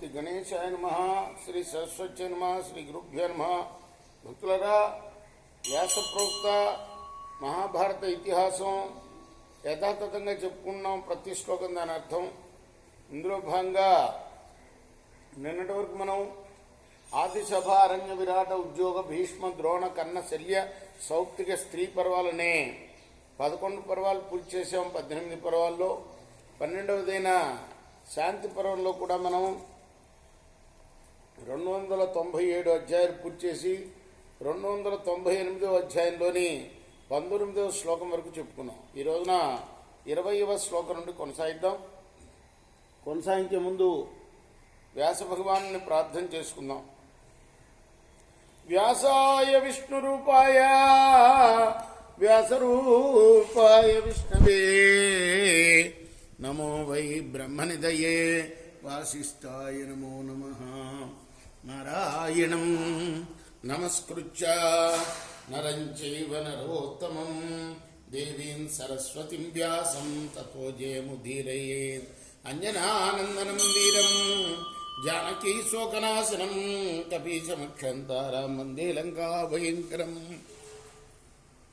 శ్రీ గణేశాయ నమః, శ్రీ సరస్వత్యై నమః, శ్రీ గురుభ్యో నమః. భక్తులరా, వ్యాస ప్రోక్త మహాభారత ఇతిహాసం యథాతథంగా చెప్పుకున్నాం. ప్రతి శ్లోకం దాని అర్థం. ఇందులో భాగంగా నిన్నటి వరకు మనం ఆదిసభ, అరణ్య, విరాట, ఉద్యోగ, భీష్మ, ద్రోణ, కర్ణ, శల్య, సౌప్తిక, స్త్రీ పర్వాలనే 11 పర్వాలు పూర్తి చేసాం. 18 పర్వాల్లో 12వదైన శాంతి పర్వంలో కూడా మనం 297 అధ్యాయాలు పూర్తి చేసి 298వ అధ్యాయంలోని 19వ శ్లోకం వరకు చెప్పుకున్నాం. ఈ రోజున 20వ శ్లోకం నుండి కొనసాగిద్దాం. కొనసాగించే ముందు వ్యాస భగవాను ప్రార్థన చేసుకుందాం. వ్యాసాయ విష్ణు రూపాయ వ్యాసరూపాయ విష్ణవే నమో వై బ్రహ్మనిదయే వాసిష్ఠాయ నమో నమః. నారాయణం నమస్కృత్య నరం చైవ నరోత్తమం దేవీం సరస్వతిం వ్యాసం తతో జయముదీరయేత్. అంజనానందనం వీరం జానకీ శోకనాశనం కపీశమక్షంతారాం వందే లంకా భయంకరం.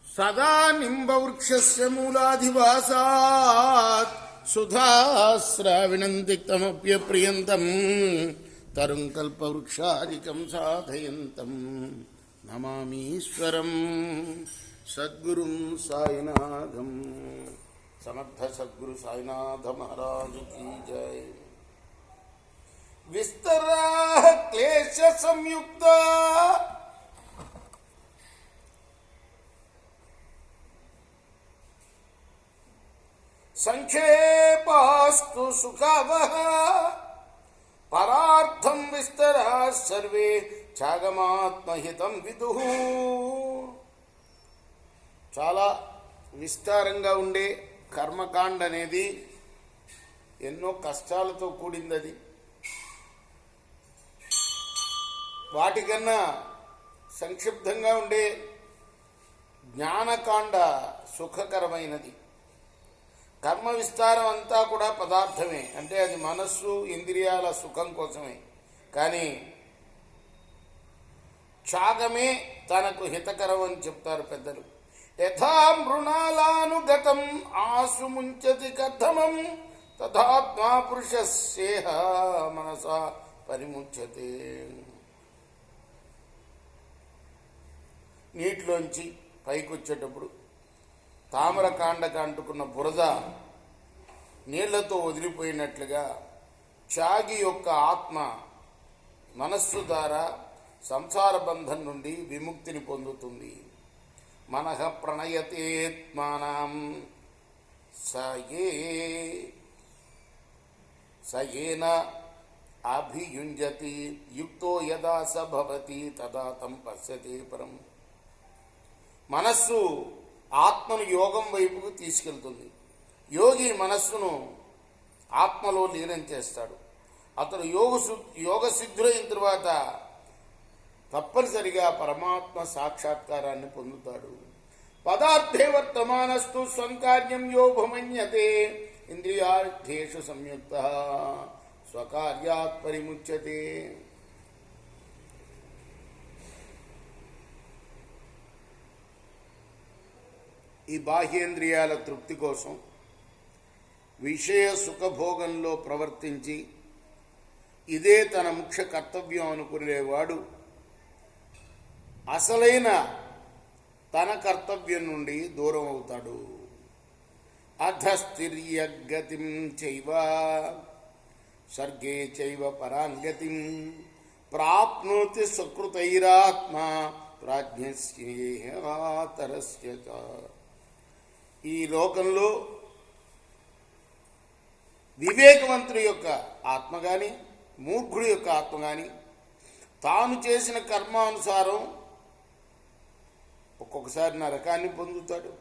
సదా నింబవృక్షస్య మూలాధివాసాత్ సుధాస్రావిణం తిక్తమప్యప్రియంతం తరుం కల్పవృక్షాదికం సాధయంతం నమామీశ్వరం సద్గురుం సాయినాథం. సమర్థ సద్గురు సాయినాథ మహారాజు కీ జై. విస్తరా క్లేశ సంయుక్త సంక్షేపాస్తు సుఖావహ పరార్థం విస్తరా సర్వే ఛాగమాత్మహితం విదుః. చాలా విస్తారంగా ఉండే కర్మకాండ అనేది ఎన్నో కష్టాలతో కూడింది. అది వాటికన్నా సంక్షిప్తంగా ఉండే జ్ఞానకాండ సుఖకరమైనది. కర్మ విస్తారం అంతా కూడా పదార్థమే, అంటే అది మనస్సు ఇంద్రియాల సుఖం కోసమే. కానీ త్యాగమే తనకు హితకరం అని చెప్తారు పెద్దలు. యథా మృణాలానుగతం ఆసు ముంచతి కథమం తథాత్మా పురుషస్యేహ మనసా పరిముచ్యతే. నీటిలోంచి పైకి వచ్చేటప్పుడు తామరకాండకు అంటుకున్న బురద నీళ్లతో వదిలిపోయినట్లుగా త్యాగి యొక్క ఆత్మ మనస్సు ద్వారా సంసార బంధం నుండి విముక్తిని పొందుతుంది. మనః ప్రణయతేత్మానం సయేన అభియుంజతి యుక్తో యదా స భవతి తదా తం పశ్యతే పరం. మనస్సు ఆత్మను యోగం వైపుకు తీసుకెళ్తుంది. యోగి మనస్సును ఆత్మలో లీనం చేస్తాడు. అతడు యోగ సిద్ధులైన తరువాత తప్పనిసరిగా పరమాత్మ సాక్షాత్కారాన్ని పొందుతాడు. పదార్థే వర్తమానస్తు స్వంకార్యం యోభమన్యతే ఇంద్రియార్థేషు సంయుక్త స్వకార్యాత్ పరిముచ్యతే. ఈ బాహ్యేంద్రియాల తృప్తి కోసం విషయ సుఖభోగంలో ప్రవర్తించి ఇదే తన ముఖ్య కర్తవ్యం అనుకునేవాడు అసలైన తన కర్తవ్యం నుండి దూరం అవుతాడు. అధస్థిర్యగతిం చైవ సర్గే చైవ పరాంగతిం ప్రాప్నోతి సుకృతైరాత్మ ప్రాజ్ఞస్యేతరస్య. ఈ లోకంలో వివేకవంతుడి యొక్క ఆత్మ కానీ మూర్ఖుడి యొక్క ఆత్మ కానీ తాను చేసిన కర్మానుసారం ఒక్కొక్కసారి నరకాన్ని పొందుతాడు,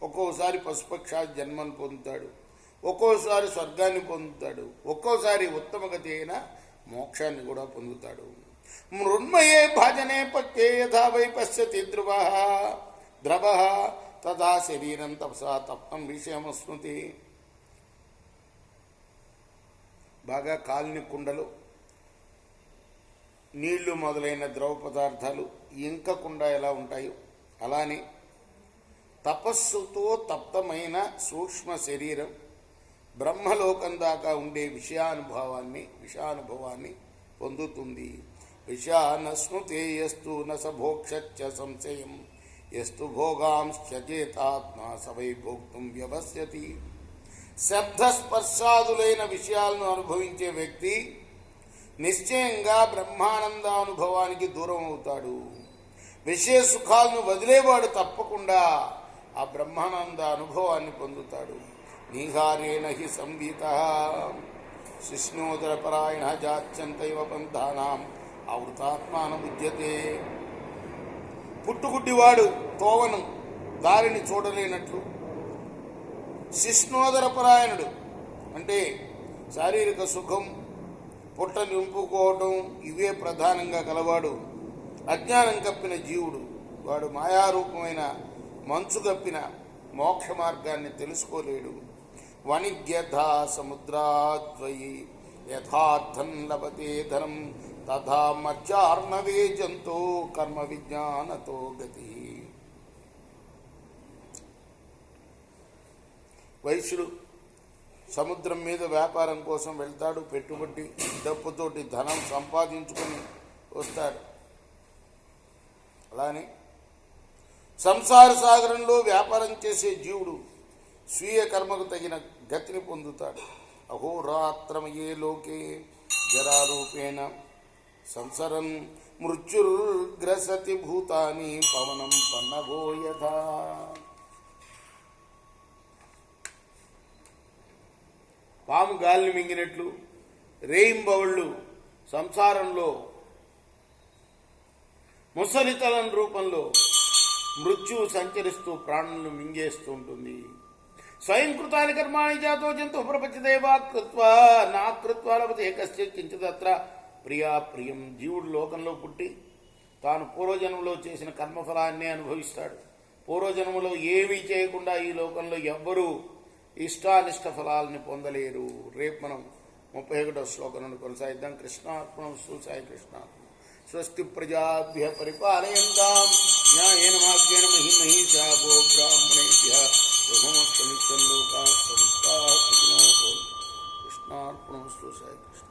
ఒక్కొక్కసారి పశుపక్ష జన్మను పొందుతాడు, ఒక్కోసారి స్వర్గాన్ని పొందుతాడు, ఒక్కోసారి ఉత్తమగతి అయిన మోక్షాన్ని కూడా పొందుతాడు. మృన్మయే భజనే పక్కే యథా వై పశ్యతి ద్రవ తదా శరీరం తపసా తప్తం విషయమస్మృతి. బాగా కాలిన కుండలో నీళ్లు మొదలైన ద్రవ పదార్థాలు ఇంకకుండా ఎలా ఉంటాయో అలానే తపస్సుతో తప్తమైన సూక్ష్మ శరీరం బ్రహ్మలోకం దాకా ఉండే విషయానుభవాన్ని పొందుతుంది. విషాన స్మృతే యస్తు నసభోక్ష సంశయం యస్తు భోగాంశ్చేతాత్మా సవై భోక్తుం వ్యవస్యతి. శబ్దస్పర్శాదులైన విషయాలను అనుభవించే వ్యక్తి నిశ్చయంగా బ్రహ్మానందానుభవానికి దూరం అవుతాడు. విషయ సుఖాలను వదిలేవాడు తప్పకుండా ఆ బ్రహ్మానంద అనుభవాన్ని పొందుతాడు. నీహారేణ హి సంవిత శిష్ణోదరపరాయణ జాత్యంతైవ పంథానాం ఆవృతాత్మానముజ్యతే. పుట్టుగుడ్డివాడు తోవను దారిని చూడలేనట్లు, శిష్ణోదరపరాయణుడు అంటే శారీరక సుఖం పుట్ట నింపుకోవటం ఇవే ప్రధానంగా కలవాడు అజ్ఞానం కప్పిన జీవుడు. వాడు మాయారూపమైన మంచు కప్పిన మోక్ష మార్గాన్ని తెలుసుకోలేడు. వణిజ్యథా సముద్రాద్వయి యథార్థం లభతే ధనం తథా మర్చార్ణవే జంతో కర్మ విజ్ఞానతో గతి. వైశ్యుడు సముద్రం మీద వ్యాపారం కోసం వెళ్తాడు. పెట్టుబడి డబ్బుతోటి ధనం సంపాదించుకొని వస్తాడు. అలానే సంసార సాగరంలో వ్యాపారం చేసే జీవుడు స్వీయ కర్మకు తగిన గతిని పొందుతాడు. అహోరాత్రమయే లోకే జరారూపేణ సంసరన్ మృత్యుర్గ్రసతి భూతాని పవనం పన్నగో యథా. పాము గాలిని మింగినట్లు రేయింబవళ్ళు సంసారంలో ముసలితలం రూపంలో మృత్యువు సంచరిస్తూ ప్రాణులను మింగేస్తూ ఉంటుంది. స్వయం కృతాని కర్మాణి జాతో జంతు ప్రపంచదేవా కృత్వా నా కృత్వా లభతే కశ్చిత్ కించిదత్ర ప్రియా ప్రియం. జీవుడు లోకంలో పుట్టి తాను పూర్వజన్మలో చేసిన కర్మఫలాన్నే అనుభవిస్తాడు. పూర్వజన్మలో ఏమీ చేయకుండా ఈ లోకంలో ఎవ్వరూ ఇష్టానిష్ట ఫలాలని పొందలేరు. రేపు మనం 31వ శ్లోకం నుండి కొనసాగిద్దాం. కృష్ణార్పణమస్తు. సాయి కృష్ణ. స్వస్తి ప్రజాభ్య పరిపాలయంతాం న్యాయేన మార్గేణ మహిమహీషా గో బ్రాహ్మణేభ్యః శుభమస్తు. నిత్యం లోకాః సమస్తాః సుఖినో భవంతు. కృష్ణార్పణమస్తు. సాయి కృష్ణ.